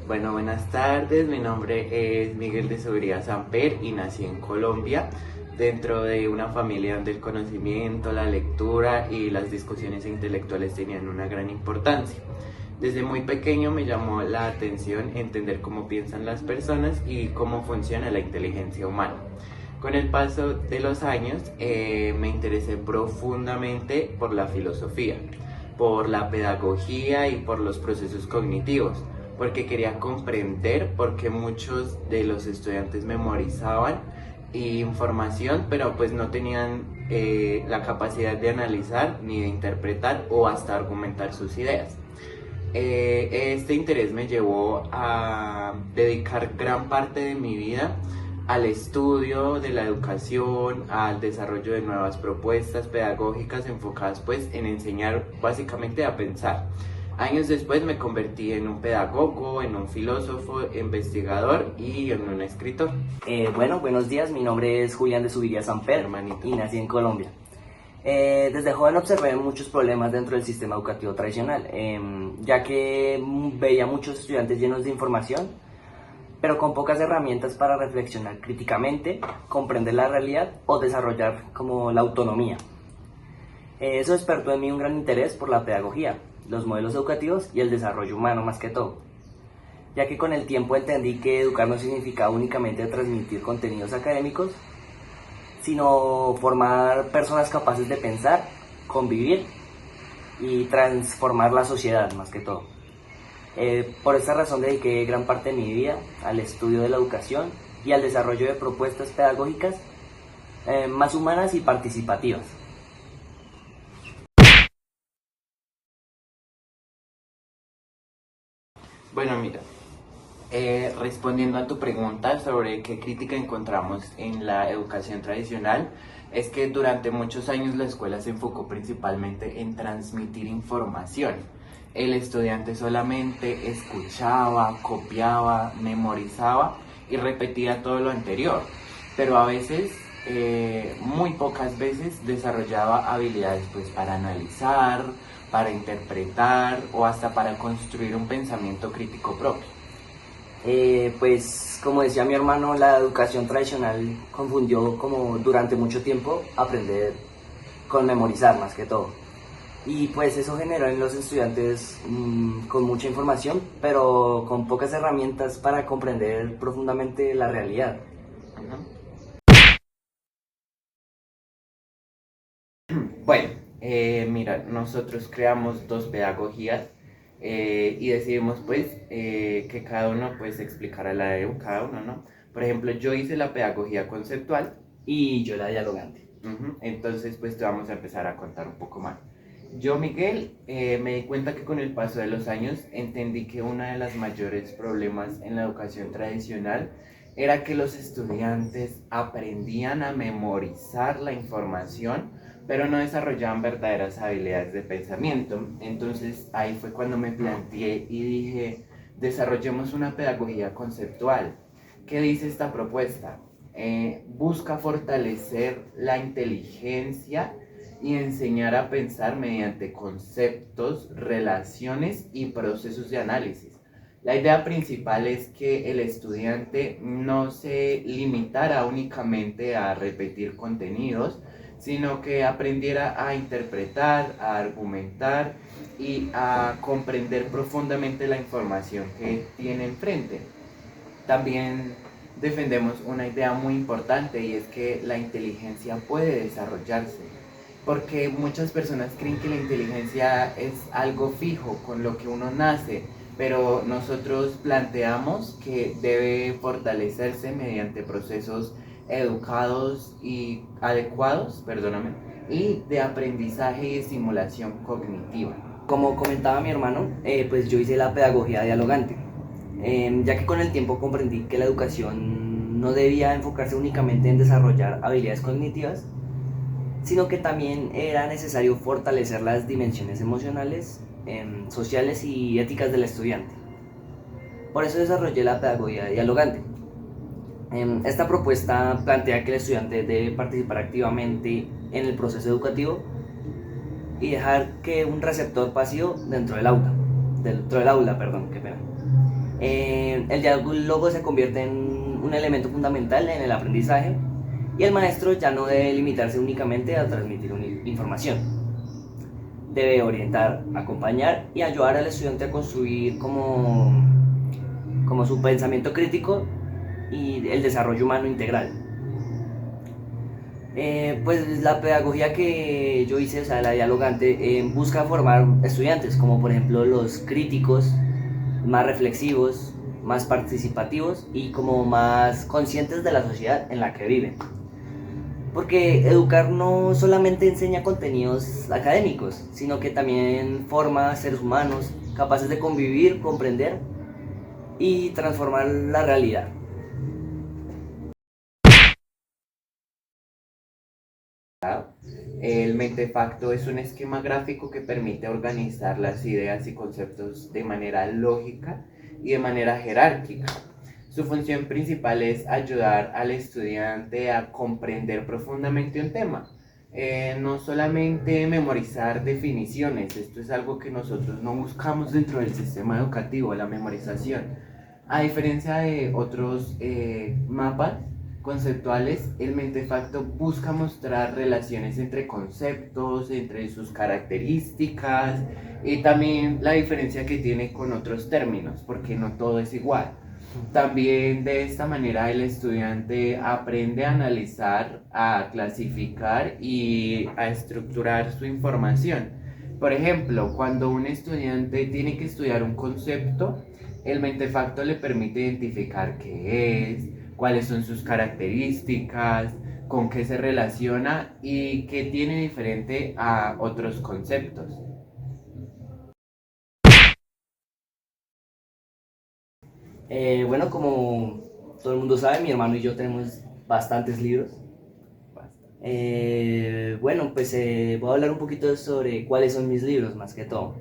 Bueno, buenas tardes. Mi nombre es Miguel de Sobería Samper y nací en Colombia, dentro de una familia donde el conocimiento, la lectura y las discusiones intelectuales tenían una gran importancia. Desde muy pequeño me llamó la atención entender cómo piensan las personas y cómo funciona la inteligencia humana. Con el paso de los años me interesé profundamente por la filosofía, por la pedagogía y por los procesos cognitivos, porque quería comprender por qué muchos de los estudiantes memorizaban información, pero pues no tenían la capacidad de analizar ni de interpretar o hasta argumentar sus ideas. Este interés me llevó a dedicar gran parte de mi vida al estudio de la educación, al desarrollo de nuevas propuestas pedagógicas enfocadas pues en enseñar básicamente a pensar. Años después me convertí en un pedagogo, en un filósofo, investigador y en un escritor. Buenos días, mi nombre es Julián de Subiría Samper Hermanito. y nací en Colombia. Desde joven observé muchos problemas dentro del sistema educativo tradicional, ya que veía muchos estudiantes llenos de información, pero con pocas herramientas para reflexionar críticamente, comprender la realidad o desarrollar como la autonomía. Eso despertó en mí un gran interés por la pedagogía, los modelos educativos y el desarrollo humano más que todo, ya que con el tiempo entendí que educar no significaba únicamente transmitir contenidos académicos, sino formar personas capaces de pensar, convivir y transformar la sociedad más que todo. Por esta razón dediqué gran parte de mi vida al estudio de la educación y al desarrollo de propuestas pedagógicas más humanas y participativas. Bueno, mira, respondiendo a tu pregunta sobre qué crítica encontramos en la educación tradicional, es que durante muchos años la escuela se enfocó principalmente en transmitir información. El estudiante solamente escuchaba, copiaba, memorizaba y repetía todo lo anterior, pero a veces, muy pocas veces, desarrollaba habilidades pues para analizar, para interpretar o hasta para construir un pensamiento crítico propio. Pues como decía mi hermano, la educación tradicional confundió como durante mucho tiempo aprender con memorizar más que todo. Y pues eso generó en los estudiantes con mucha información, pero con pocas herramientas para comprender profundamente la realidad. Ujú. Bueno, mira, nosotros creamos dos pedagogías y decidimos pues que cada uno pues explicara la de cada uno, ¿no? Por ejemplo, yo hice la pedagogía conceptual. Y yo la dialogante. Entonces pues te vamos a empezar a contar un poco más. Yo, Miguel, me di cuenta que con el paso de los años entendí que uno de los mayores problemas en la educación tradicional era que los estudiantes aprendían a memorizar la información, pero no desarrollaban verdaderas habilidades de pensamiento. Entonces ahí fue cuando me planteé y dije, desarrollemos una pedagogía conceptual. ¿Qué dice esta propuesta? Busca fortalecer la inteligencia y enseñar a pensar mediante conceptos, relaciones y procesos de análisis. La idea principal es que el estudiante no se limitara únicamente a repetir contenidos, sino que aprendiera a interpretar, a argumentar y a comprender profundamente la información que tiene enfrente. También defendemos una idea muy importante y es que la inteligencia puede desarrollarse, porque muchas personas creen que la inteligencia es algo fijo, con lo que uno nace, pero nosotros planteamos que debe fortalecerse mediante procesos educados y adecuados, perdóname, y de aprendizaje y estimulación cognitiva. Como comentaba mi hermano, pues yo hice la pedagogía dialogante, ya que con el tiempo comprendí que la educación no debía enfocarse únicamente en desarrollar habilidades cognitivas, sino que también era necesario fortalecer las dimensiones emocionales, sociales y éticas del estudiante. Por eso desarrollé la pedagogía dialogante. Esta propuesta plantea que el estudiante debe participar activamente en el proceso educativo y dejar que un receptor pasivo dentro del aula, qué pena. El diálogo se convierte en un elemento fundamental en el aprendizaje y el maestro ya no debe limitarse únicamente a transmitir información. Debe orientar, acompañar y ayudar al estudiante a construir como su pensamiento crítico y el desarrollo humano integral. Pues la pedagogía que yo hice, o sea, la dialogante, busca formar estudiantes, como por ejemplo los críticos, más reflexivos, más participativos y como más conscientes de la sociedad en la que viven. Porque educar no solamente enseña contenidos académicos, sino que también forma seres humanos capaces de convivir, comprender y transformar la realidad. El mentefacto es un esquema gráfico que permite organizar las ideas y conceptos de manera lógica y de manera jerárquica. Su función principal es ayudar al estudiante a comprender profundamente un tema. No solamente memorizar definiciones, esto es algo que nosotros no buscamos dentro del sistema educativo, la memorización. A diferencia de otros mapas conceptuales, el mentefacto busca mostrar relaciones entre conceptos, entre sus características y también la diferencia que tiene con otros términos, porque no todo es igual. También de esta manera el estudiante aprende a analizar, a clasificar y a estructurar su información. Por ejemplo, cuando un estudiante tiene que estudiar un concepto, el mentefacto le permite identificar qué es, cuáles son sus características, con qué se relaciona y qué tiene diferente a otros conceptos. Bueno, como todo el mundo sabe, mi hermano y yo tenemos bastantes libros. Bueno, pues voy a hablar un poquito sobre cuáles son mis libros, más que todo.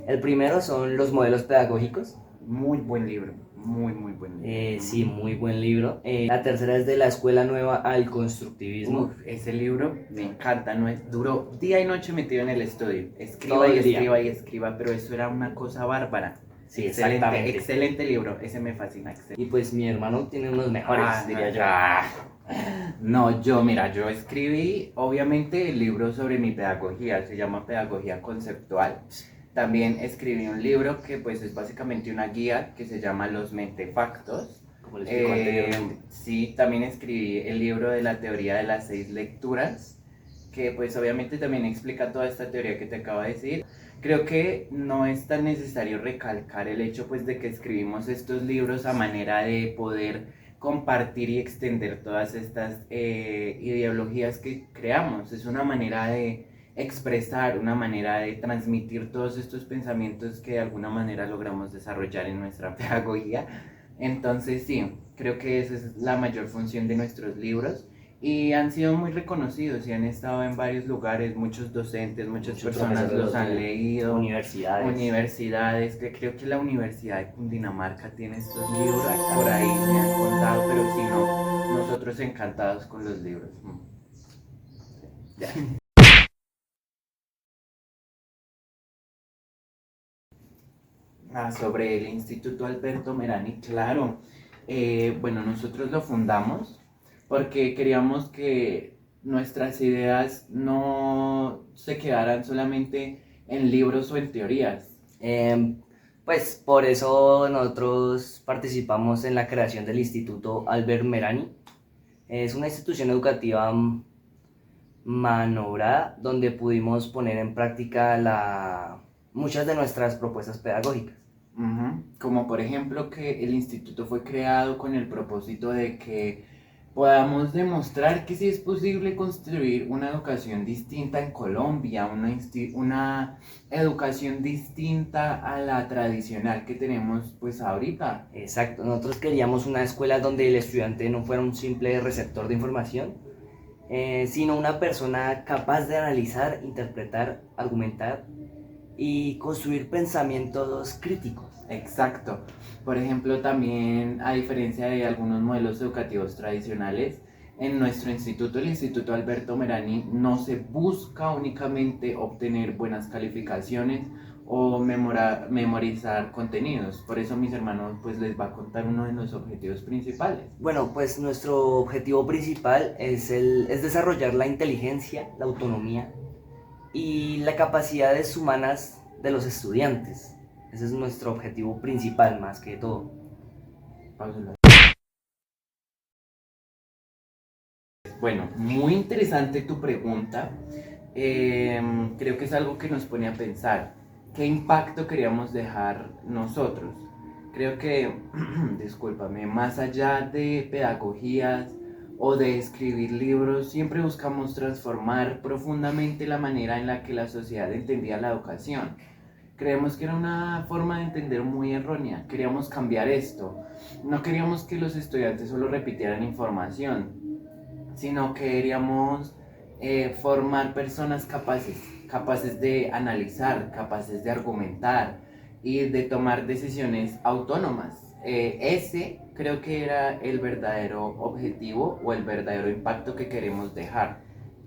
El primero son los modelos pedagógicos. Muy buen libro, muy buen libro. Sí, muy buen libro. La tercera es de la Escuela Nueva al Constructivismo. Ese libro me encanta, no es duro día y noche metido en el estudio. Escriba Todo y el día. escriba y escriba, pero eso era una cosa bárbara. Sí, Excelente, exactamente. excelente libro, ese me fascina. Excelente. Y pues mi hermano tiene unos mejores, diría yo. No, mira, yo escribí obviamente el libro sobre mi pedagogía, se llama Pedagogía Conceptual. También escribí un libro que pues es básicamente una guía que se llama Los Mentefactos. Como les explico anteriormente. Sí, también escribí el libro de la teoría de las 6 lecturas, que pues obviamente también explica toda esta teoría que te acabo de decir. Creo que no es tan necesario recalcar el hecho pues de que escribimos estos libros a manera de poder compartir y extender todas estas ideologías que creamos. Es una manera de expresar, una manera de transmitir todos estos pensamientos que de alguna manera logramos desarrollar en nuestra pedagogía. Entonces sí, creo que esa es la mayor función de nuestros libros y han sido muy reconocidos y han estado en varios lugares, muchos docentes, muchas personas los han leído. Universidades, que creo que la Universidad de Cundinamarca tiene estos libros, por ahí me han contado, pero si no, nosotros encantados con los libros. Ya. Sobre el Instituto Alberto Merani, claro. Bueno, nosotros lo fundamos porque queríamos que nuestras ideas no se quedaran solamente en libros o en teorías. Pues por eso nosotros participamos en la creación del Instituto Albert Merani. Es una institución educativa manobrada donde pudimos poner en práctica muchas de nuestras propuestas pedagógicas. Como por ejemplo que el instituto fue creado con el propósito de que podamos demostrar que sí es posible construir una educación distinta en Colombia, una educación distinta a la tradicional que tenemos pues ahorita. Exacto, nosotros queríamos una escuela donde el estudiante no fuera un simple receptor de información, sino una persona capaz de analizar, interpretar, argumentar y construir pensamientos críticos. Exacto. Por ejemplo, también a diferencia de algunos modelos educativos tradicionales, En nuestro instituto, el Instituto Alberto Merani, no se busca únicamente obtener buenas calificaciones o memorizar contenidos. Por eso mis hermanos pues les va a contar uno de los objetivos principales. Bueno, pues nuestro objetivo principal es desarrollar la inteligencia, la autonomía y las capacidades humanas de los estudiantes. Ese es nuestro objetivo principal más que todo. Bueno, muy interesante tu pregunta. Creo que es algo que nos pone a pensar. ¿Qué impacto queríamos dejar nosotros? Creo que, discúlpame, más allá de pedagogías o de escribir libros, siempre buscamos transformar profundamente la manera en la que la sociedad entendía la educación. Creemos que era una forma de entender muy errónea. Queríamos cambiar esto. No queríamos que los estudiantes solo repitieran información, sino que queríamos formar personas capaces de analizar, capaces de argumentar y de tomar decisiones autónomas. Ese creo que era el verdadero objetivo o el verdadero impacto que queremos dejar.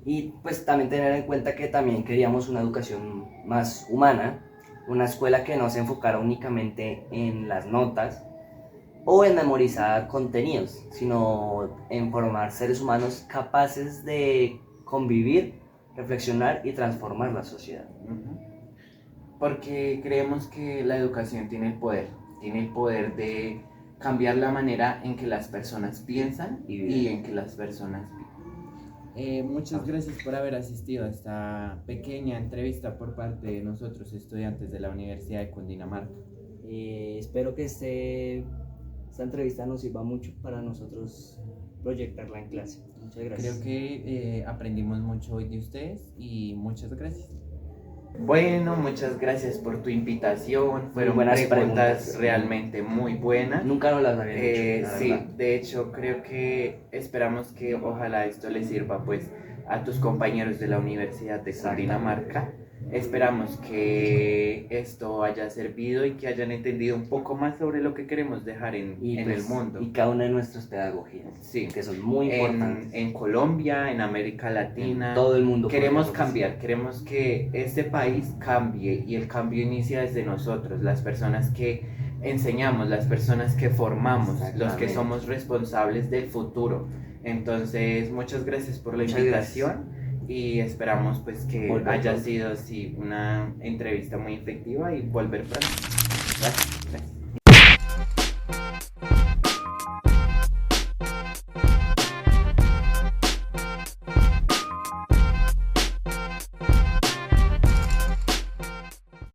Y pues también tener en cuenta que también queríamos una educación más humana, una escuela que no se enfocara únicamente en las notas o en memorizar contenidos, sino en formar seres humanos capaces de convivir, reflexionar y transformar la sociedad. Porque creemos que la educación tiene el poder de cambiar la manera en que las personas piensan y en que las personas viven. Muchas gracias por haber asistido a esta pequeña entrevista por parte de nosotros, estudiantes de la Universidad de Cundinamarca. Espero que esta entrevista nos sirva mucho para nosotros proyectarla en clase. Muchas gracias. Creo que aprendimos mucho hoy de ustedes y muchas gracias. Bueno, muchas gracias por tu invitación. Fueron buenas preguntas realmente muy buenas. Nunca nos las habían hecho. Sí, de hecho creo que esperamos que ojalá esto les sirva pues a tus compañeros de la Universidad de Cundinamarca. Esperamos que esto haya servido y que hayan entendido un poco más sobre lo que queremos dejar en el mundo. Y cada una de nuestras pedagogías, sí, que son muy importantes. En Colombia, en América Latina, en todo el mundo. Queremos cambiar, queremos que este país cambie y el cambio inicia desde nosotros, las personas que enseñamos, las personas que formamos, los que somos responsables del futuro. Entonces, muchas gracias por la invitación. Y esperamos pues que haya sido así una entrevista muy efectiva y volver pronto. Gracias.